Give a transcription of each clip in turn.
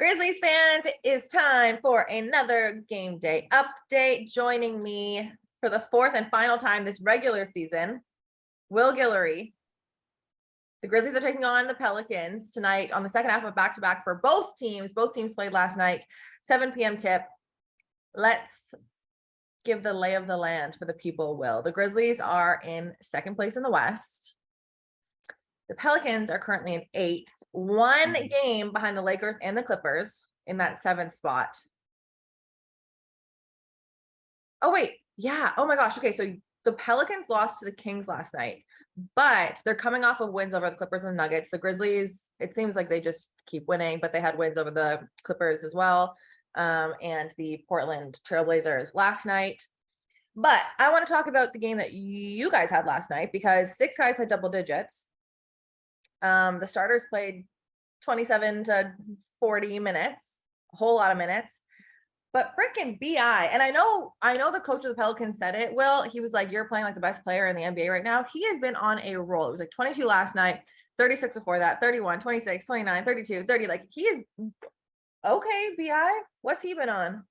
Grizzlies fans, it is time for another game day update. Joining me for the fourth and final time this regular season, Will Guillory. The Grizzlies are taking on the Pelicans tonight on the second half of back-to-back for both teams. Both teams played last night, 7 p.m. tip. Let's give the lay of the land for the people, Will. The Grizzlies are in second place in the West. The Pelicans are currently in 8th, one game behind the Lakers and the Clippers in that 7th spot. Oh, wait. Yeah. Oh, my gosh. Okay, so the Pelicans lost to the Kings last night, but they're coming off of wins over the Clippers and the Nuggets. The Grizzlies, it seems like they just keep winning, but they had wins over the Clippers as well, and the Portland Trailblazers last night. But I want to talk about the game that you guys had last night because 6 guys had double digits. The starters played 27 to 40 minutes, a whole lot of minutes. But freaking BI, and I know the coach of the Pelicans said it. Well, he was like, "You're playing like the best player in the NBA right now." He has been on a roll. It was like 22 last night, 36 before that, 31, 26, 29, 32, 30. Like he is okay. BI, what's he been on?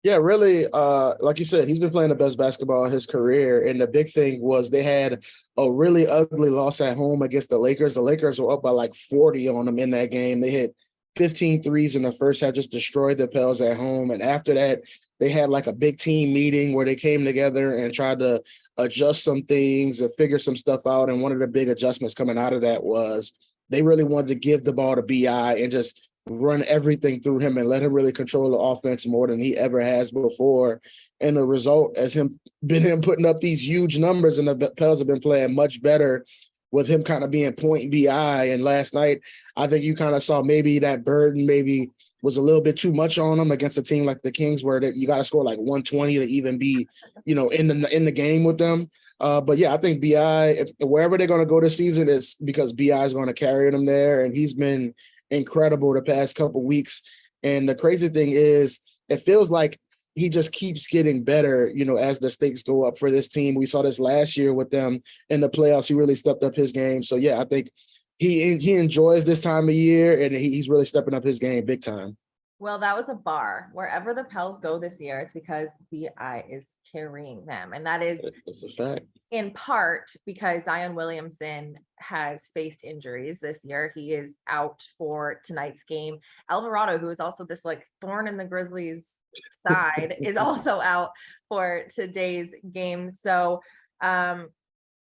Yeah, really, like you said, he's been playing the best basketball of his career. And the big thing was they had a really ugly loss at home against the Lakers. The Lakers were up by like 40 on them in that game. They hit 15 threes in the first half, just destroyed the Pels at home. And after that, they had like a big team meeting where they came together and tried to adjust some things and figure some stuff out. And one of the big adjustments coming out of that was they really wanted to give the ball to BI and just run everything through him and let him really control the offense more than he ever has before. And the result has him putting up these huge numbers, and the Pels have been playing much better with him kind of being point BI. And last night, I think you kind of saw maybe that burden maybe was a little bit too much on him against a team like the Kings, where you got to score like 120 to even be, in the game with them. But yeah, I think BI, wherever they're going to go this season, is because BI is going to carry them there, and he's been incredible the past couple weeks. And the crazy thing is, it feels like he just keeps getting better, as the stakes go up for this team. We saw this last year with them in the playoffs. He really stepped up his game. So yeah, I think he enjoys this time of year, and he's really stepping up his game big time. Well, that was a bar. Wherever the Pels go this year, it's because BI is carrying them. And that is It's a fact. In part because Zion Williamson has faced injuries this year. He is out for tonight's game. Alvarado, who is also this like thorn in the Grizzlies' side, is also out for today's game. So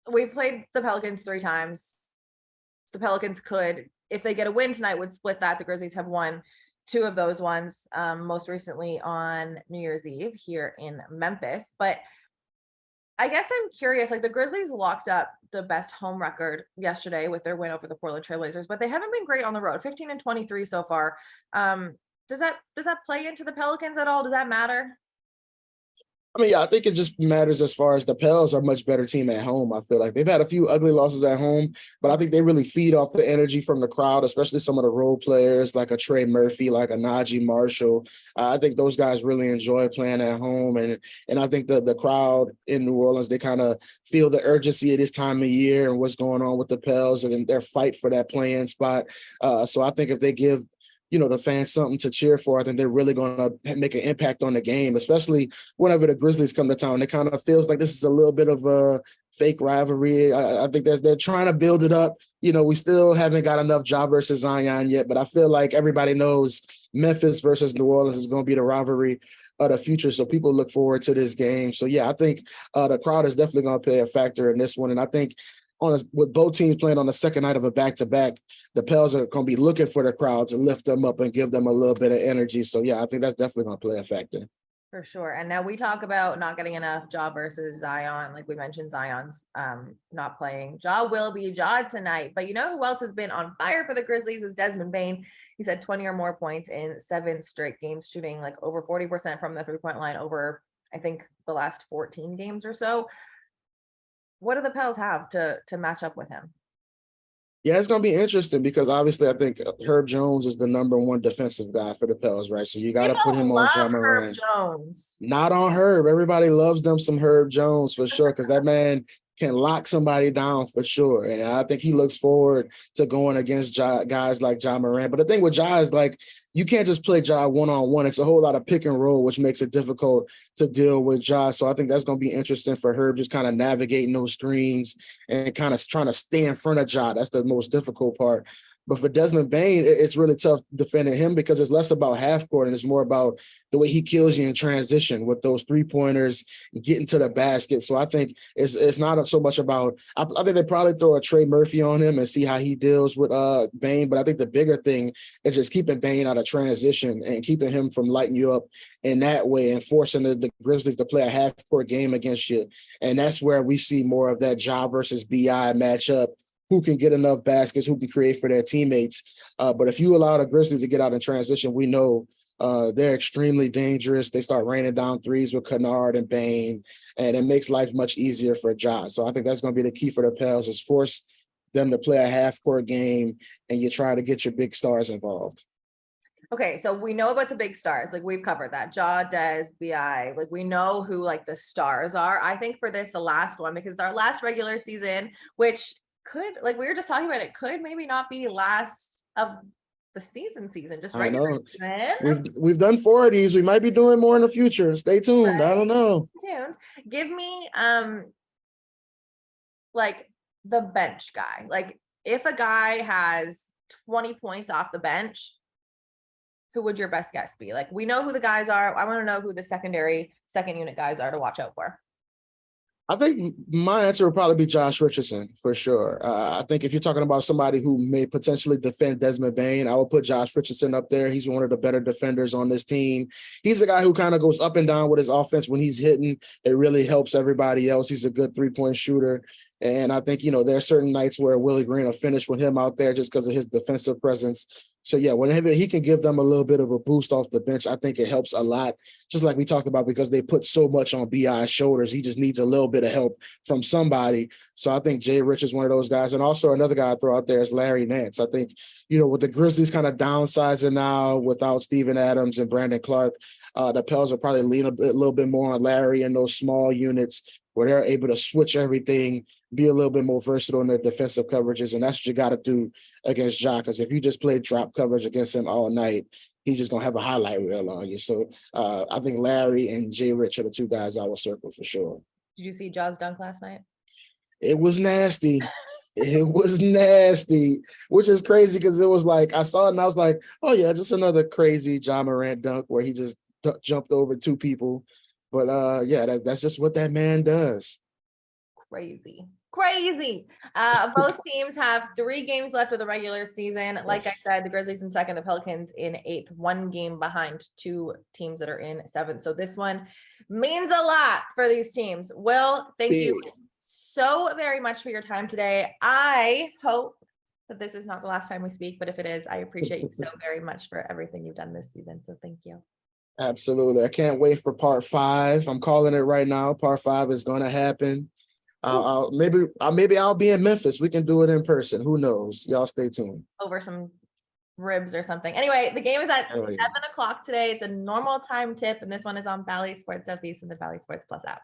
we played the Pelicans 3 times. The Pelicans could, if they get a win tonight, would split that. The Grizzlies have won 2 of those ones, most recently on New Year's Eve here in Memphis. But I guess I'm curious, like the Grizzlies locked up the best home record yesterday with their win over the Portland Trailblazers, but they haven't been great on the road, 15 and 23 so far. Does that play into the Pelicans at all? Does that matter? I mean, yeah, I think it just matters as far as the Pels are a much better team at home. I feel like they've had a few ugly losses at home, but I think they really feed off the energy from the crowd, especially some of the role players like a Trey Murphy, like a Najee Marshall. I think those guys really enjoy playing at home, and I think the crowd in New Orleans, they kind of feel the urgency at this time of year and what's going on with the Pels and their fight for that play-in spot. So I think if they give the fans something to cheer for, I think they're really going to make an impact on the game, especially whenever the Grizzlies come to town. It kind of feels like this is a little bit of a fake rivalry. I think they're trying to build it up. We still haven't got enough Ja versus Zion yet, but I feel like everybody knows Memphis versus New Orleans is going to be the rivalry of the future. So people look forward to this game. So yeah, I think the crowd is definitely going to play a factor in this one. And I think with both teams playing on the second night of a back-to-back, the Pels are going to be looking for the crowd to lift them up and give them a little bit of energy. So, yeah, I think that's definitely going to play a factor. For sure. And now we talk about not getting enough Ja versus Zion. Like we mentioned, Zion's not playing. Ja will be Ja tonight. But you know who else has been on fire for the Grizzlies is Desmond Bane. He's had 20 or more points in 7 straight games, shooting like over 40% from the 3-point line over, I think, the last 14 games or so. What do the Pels have to match up with him? Yeah, it's going to be interesting because obviously I think Herb Jones is the number 1 defensive guy for the Pels, right? So you got to put him on Ja Morant. Herb Jones. Not on Herb. Everybody loves them some Herb Jones for sure because that man can lock somebody down for sure. And I think he looks forward to going against guys like Ja Morant. But the thing with Ja is like, you can't just play Ja one-on-one. It's a whole lot of pick and roll, which makes it difficult to deal with Ja. So I think that's going to be interesting for Herb, just kind of navigating those screens and kind of trying to stay in front of Ja. That's the most difficult part. But for Desmond Bane, it's really tough defending him because it's less about half court and it's more about the way he kills you in transition with those 3-pointers, getting to the basket. So I think it's not so much about, I think they probably throw a Trey Murphy on him and see how he deals with Bane. But I think the bigger thing is just keeping Bane out of transition and keeping him from lighting you up in that way and forcing the Grizzlies to play a half court game against you. And that's where we see more of that Ja versus BI matchup. Who can get enough baskets, who can create for their teammates. But if you allow the Grizzlies to get out in transition, we know they're extremely dangerous. They start raining down threes with Kennard and Bane, and it makes life much easier for Ja. So I think that's going to be the key for the Pels is force them to play a half-court game, and you try to get your big stars involved. Okay, so we know about the big stars. Like we've covered that. Ja, Des, BI. Like we know who like the stars are. I think for this, the last one, because it's our last regular season, which could, like we were just talking about, it could maybe not be last of the season, just regular season. We've done 4 of these. We might be doing more in the future. Stay tuned. Right. I don't know. Give me like the bench guy. Like if a guy has 20 points off the bench, who would your best guess be? Like we know who the guys are. I want to know who the second unit guys are to watch out for. I think my answer would probably be Josh Richardson for sure. I think if you're talking about somebody who may potentially defend Desmond Bane, I would put Josh Richardson up there. He's one of the better defenders on this team. He's a guy who kind of goes up and down with his offense. When he's hitting, it really helps everybody else. He's a good 3-point shooter. And I think, there are certain nights where Willie Green will finish with him out there just because of his defensive presence. So, yeah, whenever he can give them a little bit of a boost off the bench, I think it helps a lot, just like we talked about, because they put so much on BI's shoulders. He just needs a little bit of help from somebody. So I think Jay Rich is one of those guys. And also another guy I throw out there is Larry Nance. I think, with the Grizzlies kind of downsizing now without Steven Adams and Brandon Clark, the Pels will probably lean a little bit more on Larry and those small units where they're able to switch everything, be a little bit more versatile in their defensive coverages. And that's what you got to do against Ja, because if you just play drop coverage against him all night, he's just going to have a highlight reel on you. So I think Larry and Jay Rich are the 2 guys I will circle for sure. Did you see Ja's dunk last night? It was nasty. It was nasty, which is crazy because it was like, I saw it and I was like, oh yeah, just another crazy Ja Morant dunk where he just jumped over 2 people. But yeah, that's just what that man does. Crazy. Both teams have 3 games left of the regular season. Like I said, the Grizzlies in 2nd, the Pelicans in 8th, 1 game behind 2 teams that are in 7th. So this one means a lot for these teams. Will, thank you so very much for your time today. I hope that this is not the last time we speak, but if it is, I appreciate you so very much for everything you've done this season. So thank you. Absolutely. I can't wait for part 5. I'm calling it right now. Part 5 is going to happen. Maybe I'll be in Memphis. We can do it in person. Who knows? Y'all stay tuned. Over some ribs or something. Anyway, the game is at 7 o'clock today. It's a normal time tip, and this one is on Bally Sports Southeast and the Bally Sports Plus app.